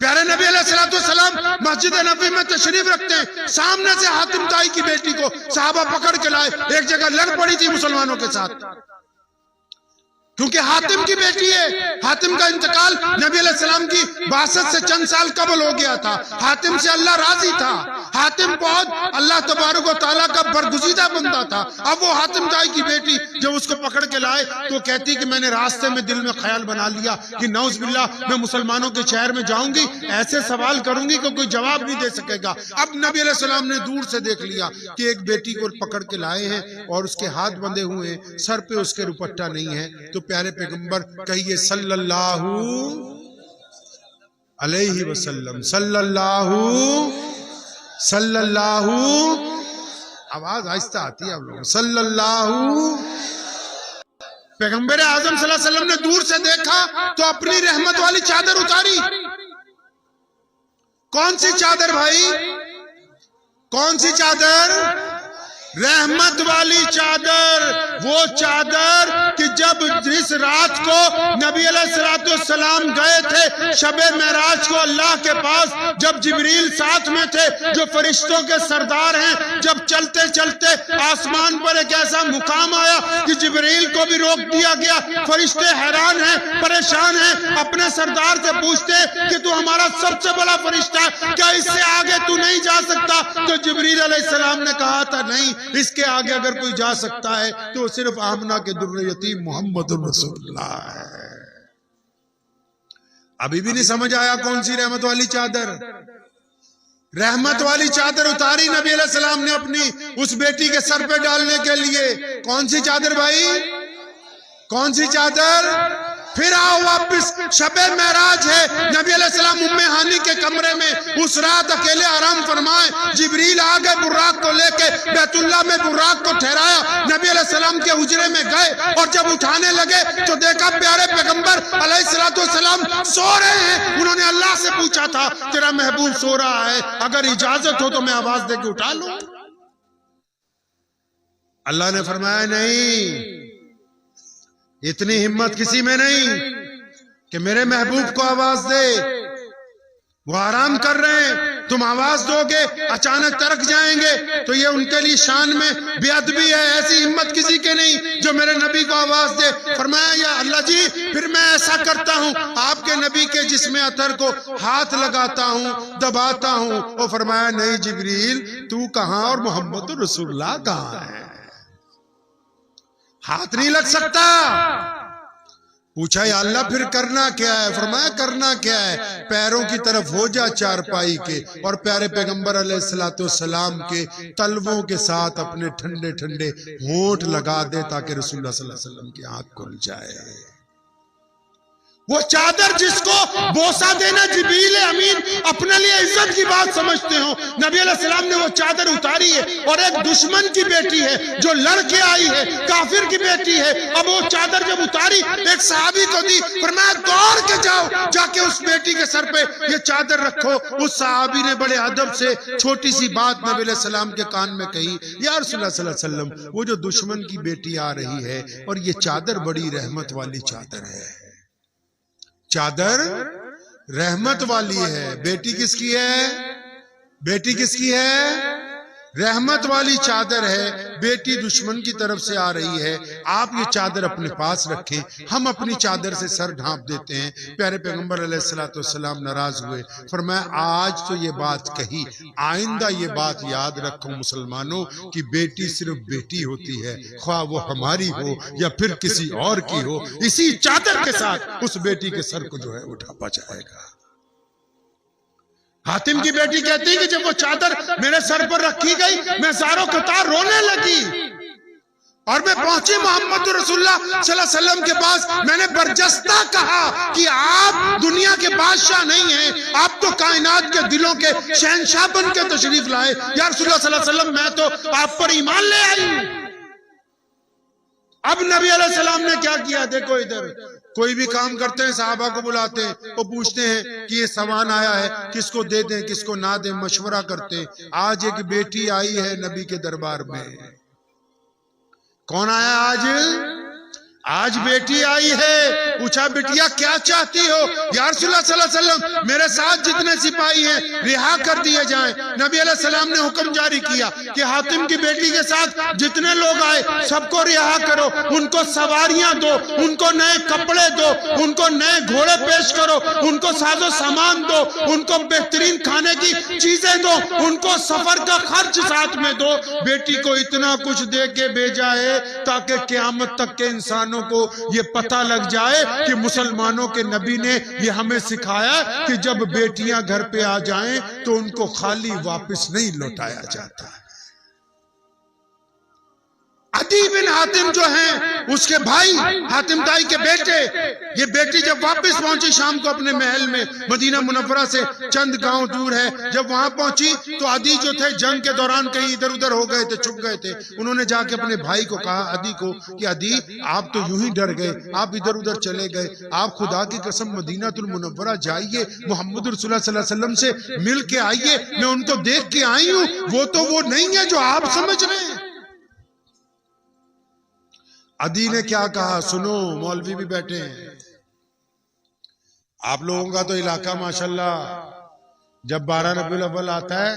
प्यारे नबी अलैहिस्सलाम मस्जिद नबी में तशरीफ रखते हैं, सामने से हातिम ताई की बेटी को सहाबा पकड़ के लाए, एक जगह लड़ पड़ी थी मुसलमानों के साथ, क्योंकि हातिम की बेटी है। हातिम का इंतकाल नबी अलैहिस्सलाम की बासत से चंद साल कबल हो गया था। हातिम से अल्लाह राजी था। हातिम बहुत अल्लाह तबारक व तआला का बरगुज़ीदा बंदा था। अब वो हातिम ताई की बेटी जब उसको पकड़ के लाए तो कहती कि मैंने रास्ते में दिल में ख्याल बना लिया कि नौज़ुबिल्लाह मैं मुसलमानों के शहर में जाऊंगी, ऐसे सवाल करूंगी कि कोई जवाब नहीं दे सकेगा। अब नबी अलैहिस्सलाम ने दूर से देख लिया कि एक बेटी को पकड़ के लाए हैं और उसके हाथ बंधे हुए हैं, सर पे उसके दुपट्टा नहीं है। तो प्यारे पैगंबर कहिए सल्लल्लाहु अलैहि वसल्लम, सल्लल्लाहु, आवाज आहिस्ता आती है आप लोग, सल्लल्लाहु। पैगंबर आजम सल्लल्लाहु अलैहि वसल्लम ने दूर से देखा तो अपनी रहमत वाली चादर उतारी। कौन सी चादर भाई, कौन सी चादर? रहमत वाली चादर। वो चादर कि जब जिस रात को नबी अलैहिस्सलाम गए थे शबे मेराज को अल्लाह के पास, जब जिब्रील साथ में थे जो फरिश्तों के सरदार हैं, जब चलते चलते आसमान पर एक ऐसा मुकाम आया कि जिब्रील को भी रोक दिया गया। फरिश्ते हैरान हैं, परेशान हैं, अपने सरदार से पूछते कि तू हमारा सबसे बड़ा फरिश्ता है, क्या इससे आगे तू नहीं जा सकता? तो जिब्रील अलैहिस्सलाम ने कहा था नहीं, इसके आगे अगर कोई जा सकता है तो सिर्फ आमना के दुर्र यतीम मोहम्मद रसूलुल्लाह है। अभी भी नहीं समझ आया कौन सी रहमत वाली चादर? रहमत वाली चादर उतारी नबी अलैहिस्सलाम ने अपनी उस बेटी के सर पे डालने के लिए। कौन सी चादर भाई, कौन सी चादर? फिर आओ वापिस, शबे मेराज है, नबी अलैहिस्सलाम उम्मे हानी के कमरे में उस रात अकेले आराम फरमाए। जिब्रील आ गए बुर्राक को लेके, बैतुल्लाह में बुर्राक को ठहराया, नबी अलैहिस्सलाम के हुजरे में गए और जब उठाने लगे तो देखा प्यारे पैगंबर अलैहिस्सलाम सो रहे हैं। उन्होंने अल्लाह से पूछा था तेरा महबूब सो रहा है, अगर इजाजत हो तो मैं आवाज देके उठा लूं। अल्लाह ने फरमाया नहीं, इतनी हिम्मत किसी में नहीं कि मेरे महबूब को आवाज दे, वो आराम कर रहे हैं, तुम आवाज दोगे अचानक तरक जाएंगे तो ये उनके लिए शान में बेअदबी है। ऐसी हिम्मत किसी के नहीं जो मेरे नबी को आवाज दे। फरमाया या अल्लाह जी फिर मैं ऐसा करता हूँ, आपके नबी के जिस्म अतर को हाथ लगाता हूँ, दबाता हूँ। और फरमाया नहीं जिब्रील तू कहाँ और मोहम्मद रसूलुल्लाह कहाँ है, हाथ नहीं लग सकता। पूछा या अल्लाह फिर करना क्या है? फरमाया करना क्या है, पैरों की तरफ हो जा चारपाई के और प्यारे पैगंबर अलैहिस्सलाम के तलवों के साथ अपने ठंडे ठंडे होंठ लगा दे ताकि रसूलुल्लाह सल्लल्लाहु अलैहि वसल्लम की आंख खुल जाए। वो चादर जिसको बोसा देना जिब्रील अमीन अपने लिए इज्जत की बात समझते हो, नबी अलैहिस्सलाम ने वो चादर उतारी है और एक दुश्मन की बेटी है जो लड़के आई है, काफिर की बेटी है। अब वो चादर जब उतारी एक सहाबी को दी, फरमाया दौड़ के जाओ जाके उस बेटी के सर पे ये चादर रखो। उस सहाबी ने बड़े अदब से छोटी सी बात नबी अलैहिस्सलाम के कान में कही, या रसूलुल्लाह सल्लल्लाहु अलैहि वसल्लम वो जो दुश्मन की बेटी आ रही है और ये चादर बड़ी रहमत वाली चादर है, चादर रहमत वाली है। बेटी किसकी है? बेटी किसकी है? रहमत वाली चादर है, बेटी दुश्मन की तरफ से आ रही है। आप ये चादर अपने पास रखें, हम अपनी चादर से सर ढांप देते हैं। प्यारे पैगंबर अलैहिस्सलाम नाराज हुए, फरमाया आज तो ये बात कही, आइंदा ये बात याद रखो मुसलमानों कि बेटी सिर्फ बेटी होती है, ख्वाह वो हमारी हो या फिर किसी और की हो, इसी चादर के साथ उस बेटी के सर को जो है वो ढांपा जाएगा। हातिम की बेटी कहती है कि जब वो चादर मेरे सर पर रखी गई मैं ज़ारो कतार रोने लगी और मैं पहुंची मोहम्मद रसूलुल्लाह सल्लल्लाहु अलैहि वसल्लम के पास। मैंने बरजस्ता कहा कि आप दुनिया के बादशाह नहीं हैं, आप तो कायनात के दिलों के शहंशाह बन के तशरीफ लाए। या रसूलुल्लाह सल्लल्लाहु अलैहि वसल्लम मैं तो आप पर ईमान ले आई हूं। अब नबी अलैहिस्सलाम ने क्या किया? देखो इधर कोई भी काम करते हैं सहाबा को बुलाते हैं, वो पूछते हैं कि ये सामान आया है किसको दे दें किसको ना दें, मशवरा करते हैं। आज एक बेटी आई है नबी के दरबार में। कौन आया आज? आज बेटी आई है, पूछा बिटिया क्या चाहती हो? या रसूलुल्लाह सल्लल्लाहु अलैहि वसल्लम मेरे साथ जितने सिपाही हैं रिहा कर दिए जाएं। नबी अलैहि सलाम ने हुक्म जारी किया कि हातिम की बेटी के साथ जितने लोग आए सबको रिहा करो, उनको सवारियां दो, उनको नए कपड़े दो, उनको नए घोड़े पेश करो, उनको साजो सामान दो, उनको बेहतरीन खाने की चीजें दो, उनको सफर का खर्च साथ में दो। बेटी को इतना कुछ दे के भेजा है ताकि क़यामत तक के इंसानों को ये पता लग जाए कि मुसलमानों के नबी ने ये हमें सिखाया कि जब बेटियां घर पे आ जाएं तो उनको खाली वापस नहीं लौटाया जाता। अदी बिन हातिम जो हैं उसके भाई, हातिम ताई के बेटे, ये बेटी जब वापस पहुंची शाम को अपने महल में, मदीना मुनव्वरा से चंद गांव दूर है, जब वहां पहुंची तो अदी जो थे जंग के दौरान कहीं इधर उधर हो गए थे, छुप गए थे। उन्होंने जाके अपने भाई को कहा, अदी को, कि अदी आप तो यूं ही डर गए, आप इधर उधर चले गए, आप खुदा की कसम मदीनातुल मुनव्वरा जाइए, मोहम्मद रसूलुल्लाह सल्लल्लाहु अलैहि वसल्लम से मिल के आइए, मैं उनको देख के आई हूं, वो तो वो नहीं है जो आप समझ रहे हैं। अदी ने क्या कहा सुनो, मौलवी भी बैठे हैं, आप लोगों का तो इलाका माशाल्लाह जब 12 रबीउल अव्वल आता है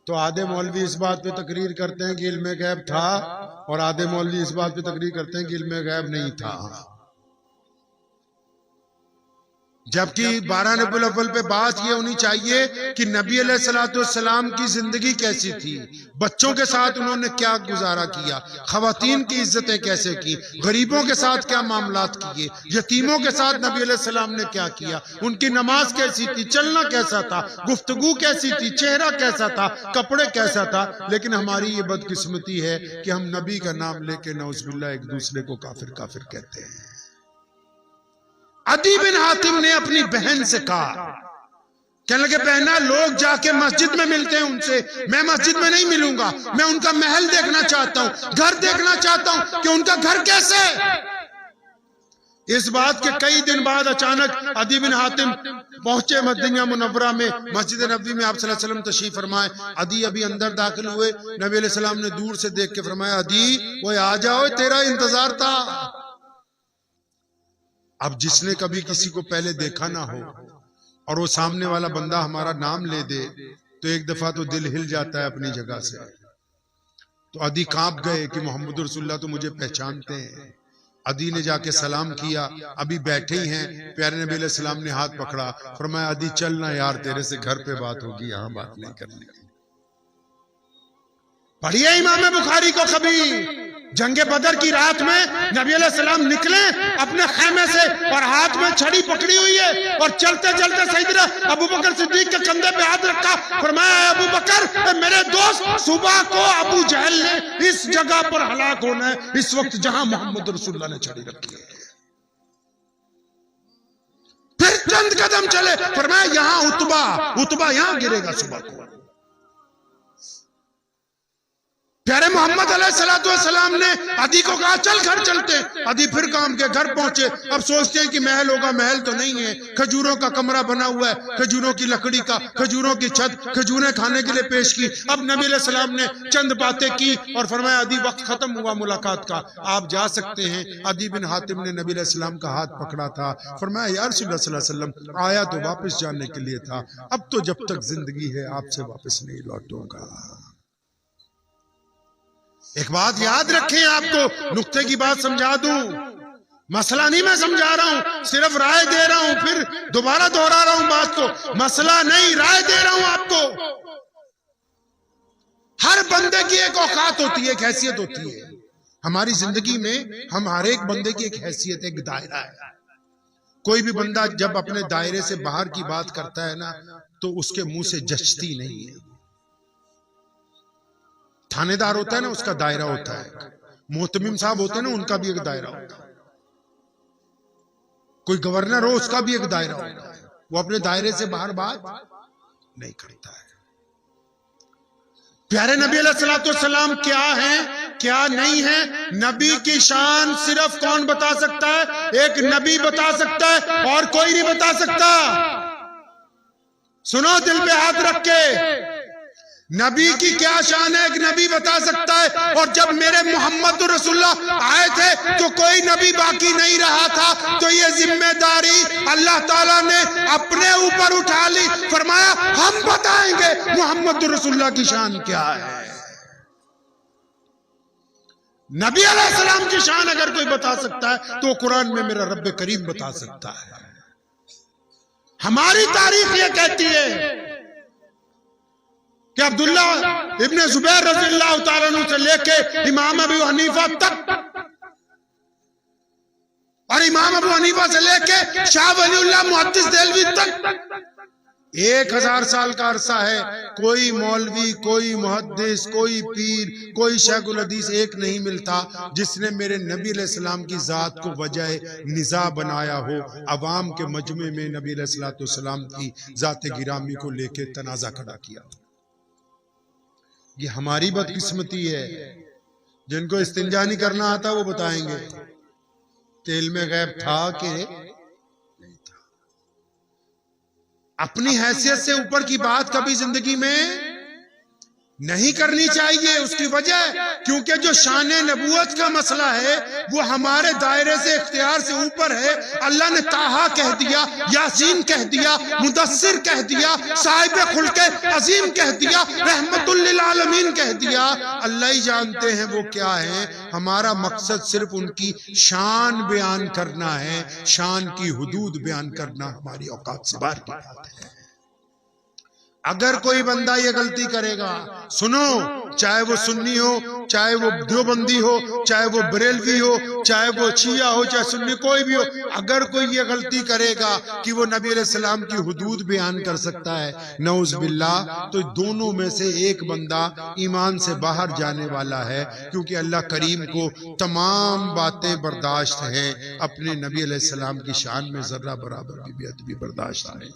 तो आधे मौलवी इस बात पे तकरीर करते हैं कि इल्मे गैब था, और आधे मौलवी इस बात पे तकरीर करते हैं कि इल्मे गैब नहीं था। जबकि 12 रबीउल अव्वल पे बात ये होनी चाहिए कि नबी अलैहिस्सलाम की जिंदगी कैसी थी, बच्चों के साथ उन्होंने क्या गुजारा किया, खवातीन की इज्जतें कैसे की, गरीबों के साथ क्या मामलात किए, यतीमों के साथ नबी अलैहिस्सलाम ने क्या किया, उनकी नमाज कैसी थी, चलना कैसा था, गुफ्तगू कैसी थी, चेहरा कैसा था, कपड़े कैसा था। लेकिन हमारी ये बदकिस्मती है कि हम नबी का नाम लेके नौजुबिल्लाह एक दूसरे को काफिर काफिर कहते हैं। अदी बिन हातिम ने अपनी बहन से कहा, कहने लगे बहना लोग जाके मस्जिद में मिलते हैं उनसे, मैं मस्जिद में नहीं मिलूंगा, मैं उनका महल देखना चाहता हूं, घर देखना चाहता हूं कि उनका घर कैसे है। इस बात के कई दिन बाद अचानक अदी बिन हातिम पहुंचे मदीना मुनव्वरा में, मस्जिद नबवी में आप सल्लल्लाहु अलैहि वसल्लम तशरीफ फरमाए। अदी अभी अंदर दाखिल हुए, नबी अलैहि सलाम ने दूर से देख के फरमाया, अदी वो आ जाओ, तेरा इंतजार था। अब जिसने कभी किसी को पहले देखा ना हो और वो सामने वाला बंदा हमारा नाम ले दे तो एक दफा तो दिल हिल जाता है अपनी जगह से। तो अदी कांप गए कि मोहम्मद रसूलुल्लाह तो मुझे पहचानते हैं। अदी ने जाके सलाम किया, अभी बैठे ही हैं, प्यारे नबी अलैहि सलाम ने हाथ पकड़ा, फरमाया अदी चलना यार, तेरे से घर पे बात होगी, यहाँ बात नहीं करनी। पढ़िए इमाम बुखारी को, कभी जंगे बदर की रात में नबी अलैहि सलाम निकले अपने खैमे से और हाथ में छड़ी पकड़ी हुई है, और चलते चलते सैयदना अबू बकर सिद्दीक के कंधे पे हाथ रखा, फरमाया अबू बकर मेरे दोस्त, सुबह को अबू जहल ने इस जगह पर हलाक होना है, इस वक्त जहां मोहम्मद रसूलुल्लाह ने छड़ी रखी है। फिर चंद कदम चले, फरमाया यहां उतबा यहां गिरेगा सुबह को। प्यारे मोहम्मद अलैहिस्सलाम ने अदी को कहा चल घर चलते। अदी फिर काम के घर पहुंचे, अब सोचते हैं कि महल होगा, महल तो नहीं है, खजूरों का कमरा बना हुआ है, खजूरों की लकड़ी का, खजूरों की छत, खजूरें खाने के लिए पेश की। अब नबी अलैहिस्सलाम ने चंद बातें की और फरमाया अदी वक्त खत्म हुआ मुलाकात का, आप जा सकते हैं। अदी बिन हातिम ने नबी अलैहिस्सलाम का हाथ पकड़ा था, फरमाया या रसूलुल्लाह सल्लल्लाहु अलैहि वसल्लम आया तो वापस जाने के लिए था, अब तो जब तक जिंदगी है आपसे वापस नहीं लौटूंगा। एक बात याद रखें, आपको नुक्ते की बात समझा दूं, मसला नहीं मैं समझा रहा हूं, सिर्फ राय दे रहा हूं, फिर दोबारा दोहरा रहा हूं बात को, मसला नहीं राय दे रहा हूं आपको। हर बंदे की एक औकात होती है, एक हैसियत होती है। हमारी जिंदगी में हम हर एक बंदे की एक हैसियत, एक दायरा है। कोई भी बंदा जब अपने दायरे से बाहर की बात करता है ना तो उसके मुंह से जचती नहीं है। थानेदार होता है ना, उसका दायरा होता है, मोहतमिम साहब होते हैं ना, उनका भी एक दायरा होता है, कोई गवर्नर हो उसका भी एक दायरा होता है, वो अपने दायरे से बाहर बात नहीं करता है। प्यारे नबी अलैहिस्सलाम क्या है क्या नहीं है, नबी की शान सिर्फ कौन बता सकता है? एक नबी बता सकता है और कोई नहीं बता सकता। सुनो दिल पे हाथ रख के, नबी की क्या शान है, एक नबी बता सकता है। और जब मेरे मोहम्मद रसूलुल्लाह आए थे तो कोई नबी बाकी नहीं रहा था, तो ये जिम्मेदारी अल्लाह ताला ने अपने ऊपर उठा ली। फरमाया हम बताएंगे मोहम्मद रसूलुल्लाह की शान क्या है। नबी अलैहिस्सलाम की शान अगर कोई बता सकता है तो कुरान में मेरा रब्बे करीम बता सकता है। हमारी तारीख ये कहती है कि अब्दुल्ला इब्ने जुबैर रज़ियल्लाहु ताला अन्हु से लेके इमाम अबू हनीफा तक और इमाम अबू हनीफा से लेके शाह वलीउल्लाह मुहद्दिस देलवी तक 1000 साल का अरसा है। कोई मौलवी, कोई मुहद्दिस, कोई पीर, कोई शेखुल हदीस एक नहीं मिलता जिसने मेरे नबी अलैहिस्सलाम की जात को वजह निज़ा बनाया हो, अवाम के मजमे में नबी अलैहिस्सलाम की जात गिरामी को लेके तनाज़ा खड़ा किया। ये हमारी बदकिस्मती है। जिनको इस्तिंजा नहीं करना आता वो बताएंगे तेल में गैब था कि नहीं था। अपनी हैसियत से ऊपर की बात कभी जिंदगी में नहीं करनी चाहिए। उसकी वजह क्योंकि जो शान नबूवत का मसला है वो हमारे दायरे से, इख्तियार से ऊपर है। अल्लाह ने ताहा कह दिया, यासीन कह दिया, मुदस्सिर कह दिया, साहिब खुल्के अजीम कह दिया, रहमतुल लिल आलमीन कह दिया। अल्लाह ही जानते हैं वो क्या है। हमारा मकसद सिर्फ उनकी शान बयान करना है, शान की हुदूद बयान करना हमारी औकात से बाहर की बात है। अगर कोई बंदा ये गलती करेगा, सुनो, चाहे वो सुन्नी हो, चाहे वो देवबंदी हो, चाहे वो बरेलवी हो, चाहे वो शिया हो, चाहे सुन्नी, कोई भी हो, अगर कोई ये गलती करेगा कि वो नबी अलैहिस्सलाम की हुदूद बयान कर सकता है, नऊज़ बिल्लाह, तो दोनों में से एक बंदा ईमान से बाहर जाने वाला है। क्योंकि अल्लाह करीम को तमाम बातें बर्दाश्त हैं, अपने नबी अलैहिस्सलाम की शान में जर्रा बराबर की बेअदबी बर्दाश्त नहीं।